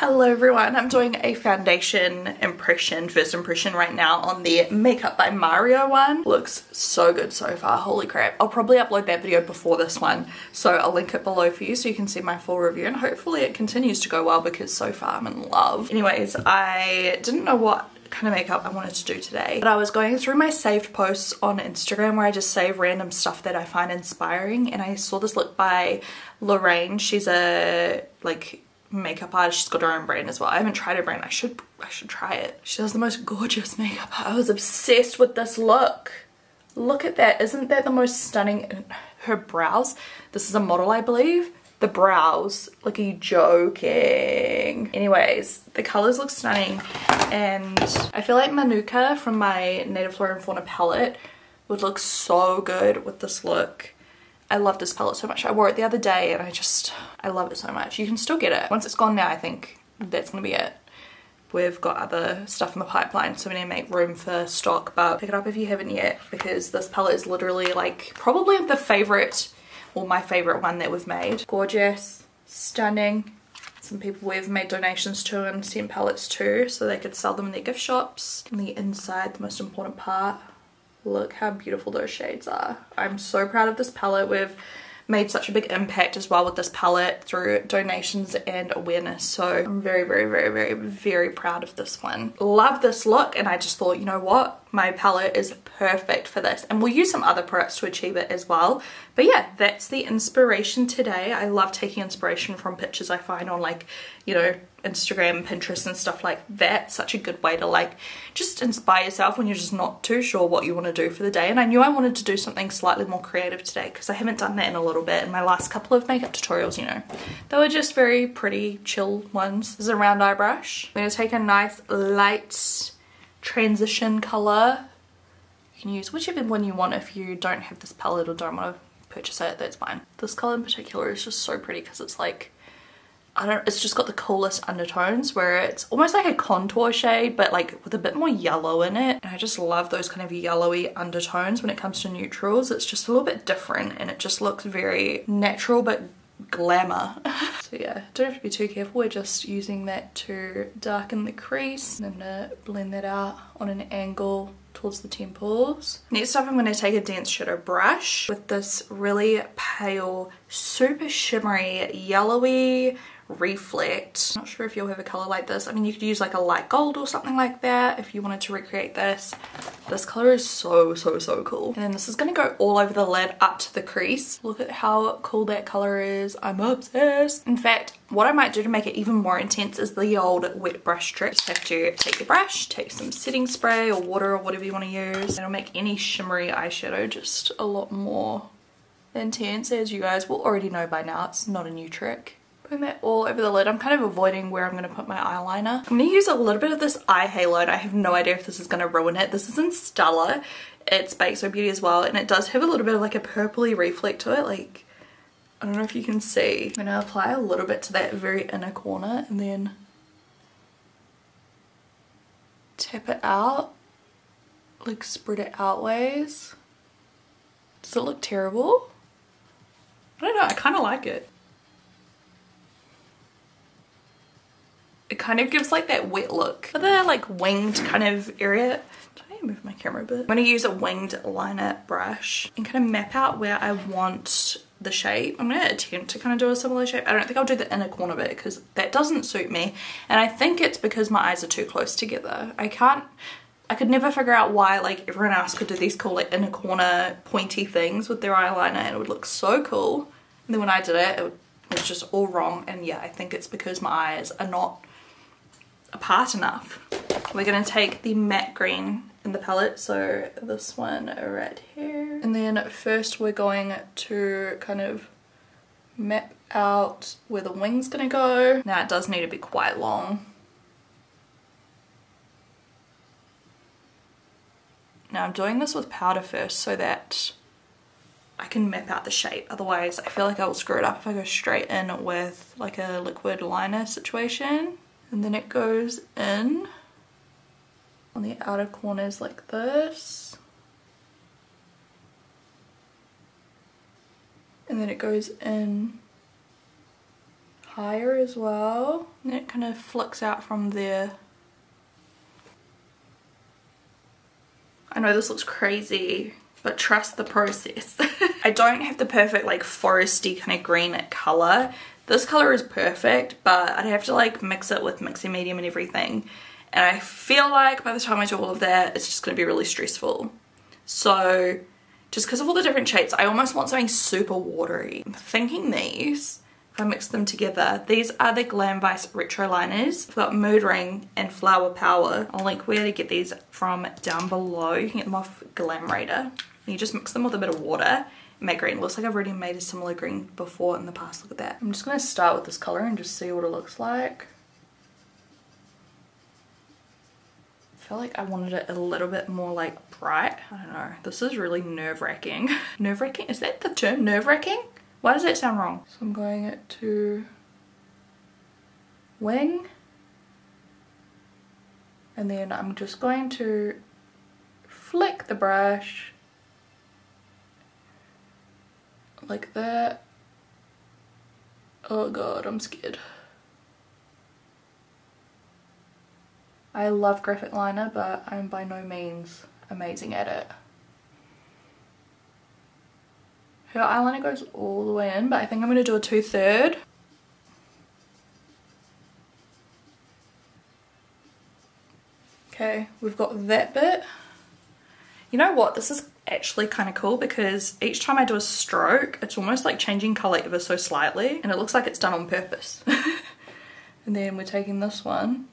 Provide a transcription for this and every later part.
Hello everyone, I'm doing a foundation impression, first impression right now on the Makeup by Mario one. Looks so good so far, holy crap. I'll probably upload that video before this one, so I'll link it below for you so you can see my full review, and hopefully it continues to go well because so far I'm in love. Anyways, I didn't know what kind of makeup I wanted to do today, but I was going through my saved posts on Instagram where I just save random stuff that I find inspiring, and I saw this look by Lorraine. She's a makeup artist. She's got her own brand as well. I haven't tried her brand. I should try it. She does the most gorgeous makeup. I was obsessed with this look. Look at that. Isn't that the most stunning? Her brows. This is a model, I believe. The brows. Like, are you joking? Anyways, the colors look stunning, and I feel like Manuka from my Native Flora and Fauna palette would look so good with this look. I love this palette so much. I wore it the other day and I love it so much. You can still get it. Once it's gone now, I think that's gonna be it. We've got other stuff in the pipeline, so we need to make room for stock, but pick it up if you haven't yet, because this palette is literally like probably the favorite, or my favorite one that we've made. Gorgeous, stunning. Some people we've made donations to and sent palettes to so they could sell them in their gift shops. On the inside, the most important part. Look how beautiful those shades are. I'm so proud of this palette. We've made such a big impact as well with this palette through donations and awareness. So I'm very, very, very, very, very proud of this one. Love this look, and I just thought, you know what? My palette is perfect for this, and we'll use some other products to achieve it as well. But yeah, that's the inspiration today. I love taking inspiration from pictures I find on, like, you know, Instagram, Pinterest and stuff like that. Such a good way to like just inspire yourself when you're just not too sure what you want to do for the day. And I knew I wanted to do something slightly more creative today because I haven't done that in a little bit. In my last couple of makeup tutorials, you know, they were just very pretty chill ones. This is a round eye brush. I'm going to take a nice light transition color. You can use whichever one you want. If you don't have this palette or don't want to purchase it, that's fine. This color in particular is just so pretty because it's like, it's just got the coolest undertones where it's almost like a contour shade but like with a bit more yellow in it, and I just love those kind of yellowy undertones when it comes to neutrals. It's just a little bit different and it just looks very natural but glamour. So yeah, don't have to be too careful. We're just using that to darken the crease, and I'm gonna blend that out on an angle towards the temples. Next up, I'm going to take a dense shadow brush with this really pale, super shimmery, yellowy Reflect. Not sure if you'll have a color like this. I mean, you could use like a light gold or something like that if you wanted to recreate this. This color is so, so, so cool. And then this is going to go all over the lid up to the crease. Look at how cool that color is. I'm obsessed. In fact, what I might do to make it even more intense is the old wet brush trick. You have to take your brush, take some setting spray or water or whatever you want to use. It'll make any shimmery eyeshadow just a lot more intense, as you guys will already know by now. It's not a new trick. Putting that all over the lid. I'm kind of avoiding where I'm going to put my eyeliner. I'm going to use a little bit of this eye halo, and I have no idea if this is going to ruin it. This is in Stella. It's Bake So Beauty as well, and it does have a little bit of like a purpley reflect to it. Like, I don't know if you can see. I'm going to apply a little bit to that very inner corner and then tap it out. Like, spread it outways. Does it look terrible? I don't know, I kind of like it. It kind of gives like that wet look. For the like winged kind of area, did I move my camera a bit? I'm going to use a winged liner brush and kind of map out where I want the shape. I'm going to attempt to kind of do a similar shape. I don't think I'll do the inner corner bit because that doesn't suit me, and I think it's because my eyes are too close together. I could never figure out why like everyone else could do these cool like inner corner pointy things with their eyeliner and it would look so cool, and then when I did it, it was just all wrong. And yeah, I think it's because my eyes are not apart enough. We're going to take the matte green in the palette, so this one right here, and then first we're going to kind of map out where the wing's going to go. Now it does need to be quite long. Now I'm doing this with powder first so that I can map out the shape, otherwise I feel like I will screw it up if I go straight in with like a liquid liner situation. And then it goes in on the outer corners like this. And then it goes in higher as well. And it kind of flicks out from there. I know this looks crazy, but trust the process. I don't have the perfect like foresty kind of green colour. This colour is perfect, but I'd have to like mix it with mixing medium and everything. And I feel like by the time I do all of that, it's just going to be really stressful. So just because of all the different shades, I almost want something super watery. I'm thinking these, if I mix them together, these are the Glam Vice Retro Liners. I've got Mood Ring and Flower Power. I'll link where to get these from down below. You can get them off Glam Radar. And you just mix them with a bit of water. Matte green. Looks like I've already made a similar green before in the past. Look at that. I'm just going to start with this colour and just see what it looks like. I feel like I wanted it a little bit more like bright. I don't know. This is really nerve-wracking. Nerve-wracking? Is that the term? Nerve-wracking? Why does that sound wrong? So I'm going it to wing. And then I'm just going to flick the brush like that. Oh god, I'm scared. I love graphic liner, but I'm by no means amazing at it. Her eyeliner goes all the way in, but I think I'm going to do a 2/3. Okay, we've got that bit. You know what? This is actually kind of cool because each time I do a stroke, it's almost like changing colour ever so slightly, and it looks like it's done on purpose. And then we're taking this one.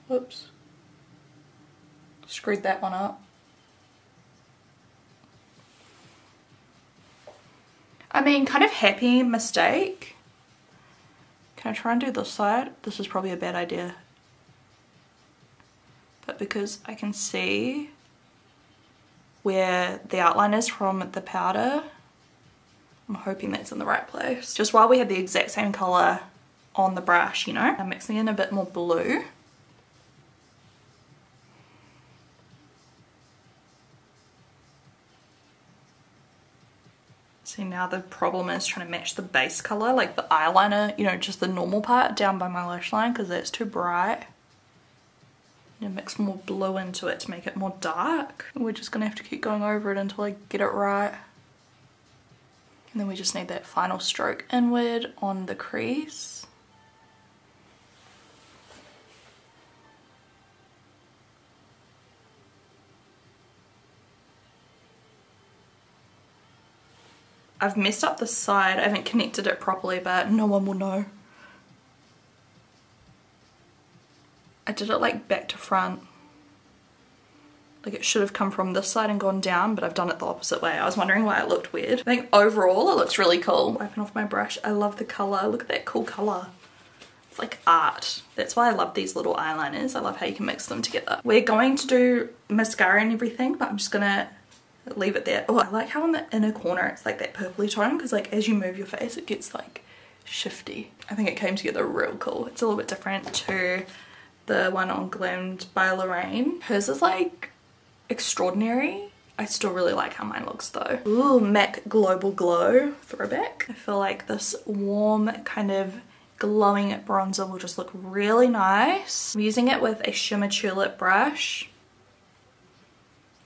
Whoops. Screwed that one up. I mean, kind of happy mistake. Can I try and do this side? This is probably a bad idea. But because I can see where the outline is from the powder, I'm hoping that's in the right place. Just while we have the exact same colour on the brush, you know. I'm mixing in a bit more blue. See, now the problem is trying to match the base colour, like the eyeliner, you know, just the normal part down by my lash line because that's too bright. And mix more blue into it to make it more dark. We're just going to have to keep going over it until I get it right. And then we just need that final stroke inward on the crease. I've messed up the side, I haven't connected it properly, but no one will know. I did it like back to front. Like it should have come from this side and gone down, but I've done it the opposite way. I was wondering why it looked weird. I think overall it looks really cool. Wiping off my brush, I love the colour. Look at that cool colour. It's like art. That's why I love these little eyeliners. I love how you can mix them together. We're going to do mascara and everything, but I'm just gonna leave it there. Oh, I like how in the inner corner it's like that purpley tone, because like as you move your face it gets like shifty. I think it came together real cool. It's a little bit different to the one on Glammed by Lorraine. Hers is like extraordinary. I still really like how mine looks though. Ooh, MAC Global Glow throwback. I feel like this warm kind of glowing bronzer will just look really nice. I'm using it with a Shimmer Tulip brush.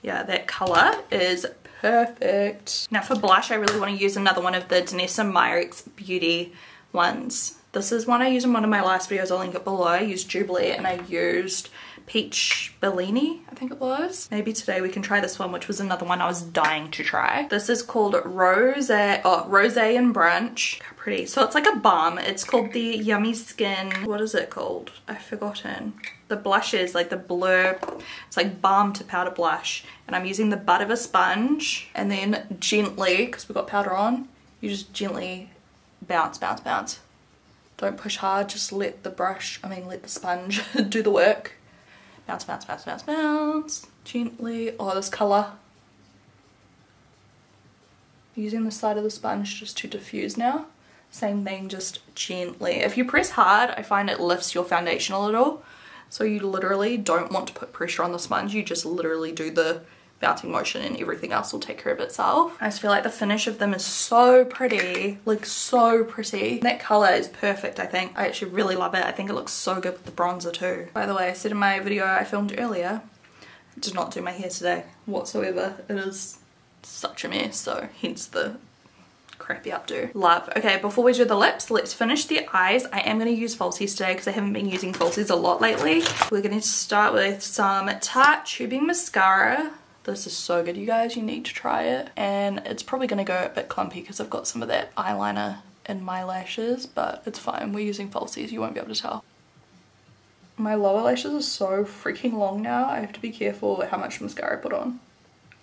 Yeah, that colour is perfect. Now for blush, I really want to use another one of the Danessa Myricks Beauty ones. This is one I used in one of my last videos, I'll link it below. I used Jubilee and I used Peach Bellini, I think it was. Maybe today we can try this one, which was another one I was dying to try. This is called Rose and Brunch. How pretty. So it's like a balm. It's called the Yummy Skin. What is it called? I've forgotten. The blush is like the Blur. It's like balm to powder blush. And I'm using the butt of a sponge. And then gently, because we've got powder on, you just gently bounce, bounce, bounce. Don't push hard, just let the sponge do the work. Bounce, bounce, bounce, bounce, bounce. Gently. Oh, this colour. Using the side of the sponge just to diffuse now. Same thing, just gently. If you press hard, I find it lifts your foundation a little. So you literally don't want to put pressure on the sponge. You just literally do the bouncing motion and everything else will take care of itself. I just feel like the finish of them is so pretty, like so pretty. That color is perfect, I think. I actually really love it. I think it looks so good with the bronzer too. By the way, I said in my video I filmed earlier, I did not do my hair today whatsoever. It is such a mess, so hence the crappy updo. Love. Okay, before we do the lips, let's finish the eyes. I am going to use falsies today because I haven't been using falsies a lot lately. We're going to start with some Tarte Tubing Mascara. This is so good, you guys. You need to try it. And it's probably going to go a bit clumpy because I've got some of that eyeliner in my lashes, but it's fine. We're using falsies. You won't be able to tell. My lower lashes are so freaking long now. I have to be careful how much mascara I put on.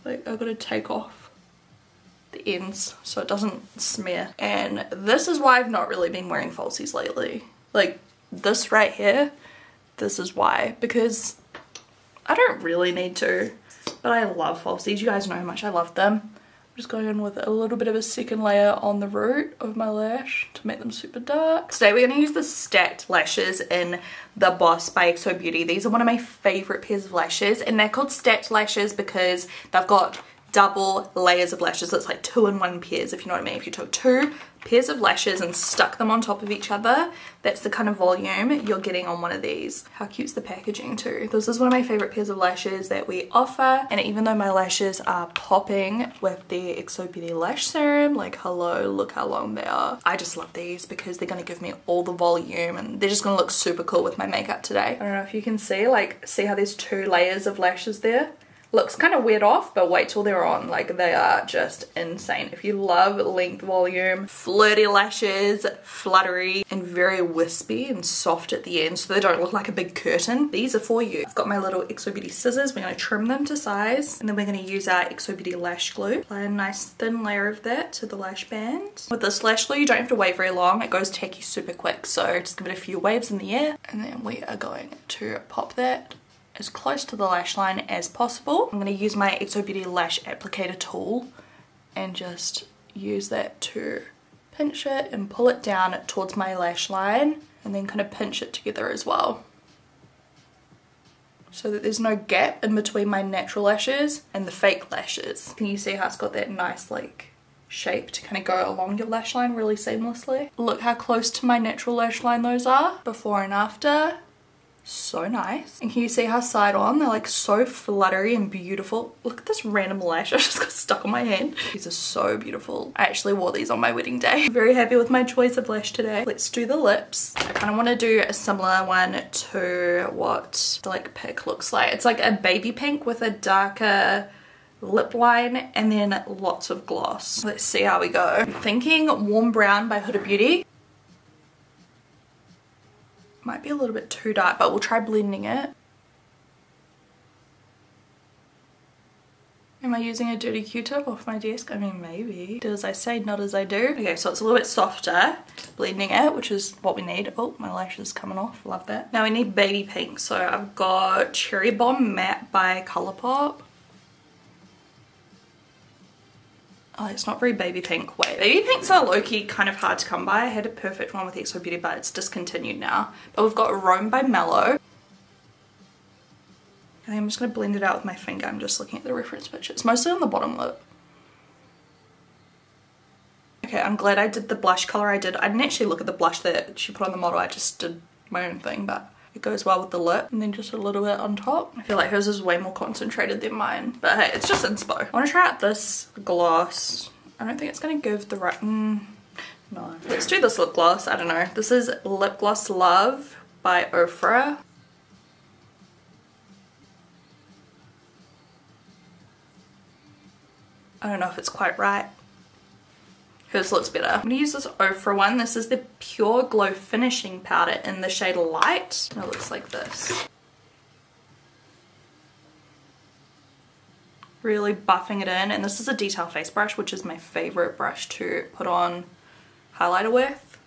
Like, I've got to take off the ends so it doesn't smear. And this is why I've not really been wearing falsies lately. Like, this right here, this is why. Because I don't really need to. But I love falsies. You guys know how much I love them. I'm just going in with a little bit of a second layer on the root of my lash to make them super dark. Today we're going to use the stacked lashes in the Boss by XO Beauty. These are one of my favorite pairs of lashes, and they're called stacked lashes because they've got double layers of lashes. It's like 2-in-1 pairs, if you know what I mean. If you took 2 pairs of lashes and stuck them on top of each other, that's the kind of volume you're getting on one of these. How cute's the packaging too. This is one of my favorite pairs of lashes that we offer, and even though my lashes are popping with the XO Beauty lash serum, like hello, look how long they are. I just love these because they're going to give me all the volume and they're just going to look super cool with my makeup today. I don't know if you can see, like, see how there's 2 layers of lashes there? Looks kind of weird off, but wait till they're on. Like, they are just insane. If you love length, volume, flirty lashes, fluttery, and very wispy and soft at the end so they don't look like a big curtain, these are for you. I've got my little XO Beauty scissors. We're going to trim them to size, and then we're going to use our XO Beauty lash glue. Apply a nice thin layer of that to the lash band. With this lash glue, you don't have to wait very long. It goes tacky super quick, so just give it a few waves in the air, and then we are going to pop that as close to the lash line as possible. I'm going to use my XO Beauty lash applicator tool and just use that to pinch it and pull it down towards my lash line, and then kind of pinch it together as well so that there's no gap in between my natural lashes and the fake lashes. Can you see how it's got that nice like shape to kind of go along your lash line really seamlessly? Look how close to my natural lash line those are, before and after. So nice. And can you see how side on they're like so fluttery and beautiful? Look at this random lash I just got stuck on my hand. These are so beautiful. I actually wore these on my wedding day. I'm very happy with my choice of lash today. Let's do the lips. I kind of want to do a similar one to what the like pick looks like. It's like a baby pink with a darker lip line and then lots of gloss. Let's see how we go. I'm thinking Warm Brown by Huda Beauty. Might be a little bit too dark, but we'll try blending it. Am I using a dirty Q-tip off my desk? I mean, maybe. Do as I say, not as I do. Okay, so it's a little bit softer, blending it, which is what we need. Oh, my lash is coming off. Love that. Now we need baby pink. So I've got Cherry Bomb Matte by Colourpop. Oh, it's not very baby pink. Wait, baby pinks are low-key kind of hard to come by. I had a perfect one with XO Beauty, but it's discontinued now. But we've got Rome by Mellow. I think I'm just going to blend it out with my finger. I'm just looking at the reference picture. It's mostly on the bottom lip. Okay, I'm glad I did the blush color I did. I didn't actually look at the blush that she put on the model. I just did my own thing, but it goes well with the lip. And then just a little bit on top. I feel like hers is way more concentrated than mine. But hey, it's just inspo. I want to try out this gloss. I don't think it's going to give the right... no. Let's do this lip gloss. I don't know. This is Lip Gloss Love by Ofra. I don't know if it's quite right. Hers looks better. I'm going to use this Ofra one. This is the Pure Glow Finishing Powder in the shade Light. And it looks like this. Really buffing it in. And this is a detail face brush, which is my favorite brush to put on highlighter with.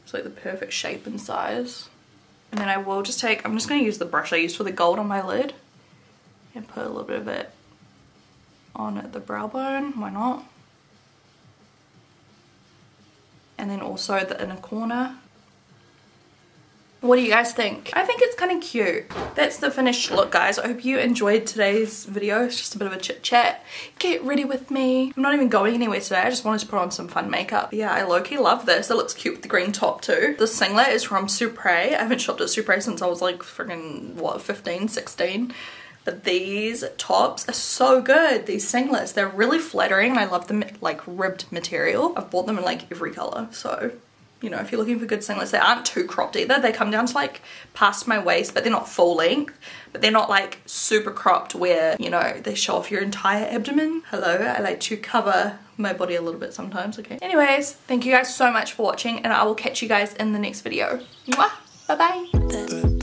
It's like the perfect shape and size. And then I will just take, I'm just going to use the brush I used for the gold on my lid. And put a little bit of it on the brow bone. Why not? And then also the inner corner. What do you guys think? I think it's kind of cute. That's the finished look, guys. I hope you enjoyed today's video. It's just a bit of a chit chat. Get ready with me. I'm not even going anywhere today. I just wanted to put on some fun makeup. But yeah, I low-key love this. It looks cute with the green top too. The singlet is from Supre. I haven't shopped at Supre since I was like freaking, what, 15, 16. But these tops are so good. These singlets, they're really flattering and I love the like ribbed material. I've bought them in like every color. So, you know, if you're looking for good singlets, they aren't too cropped either. They come down to like past my waist, but they're not full length. But they're not like super cropped where, you know, they show off your entire abdomen. Hello, I like to cover my body a little bit sometimes, okay? Anyways, thank you guys so much for watching and I will catch you guys in the next video. Mwah! Bye-bye.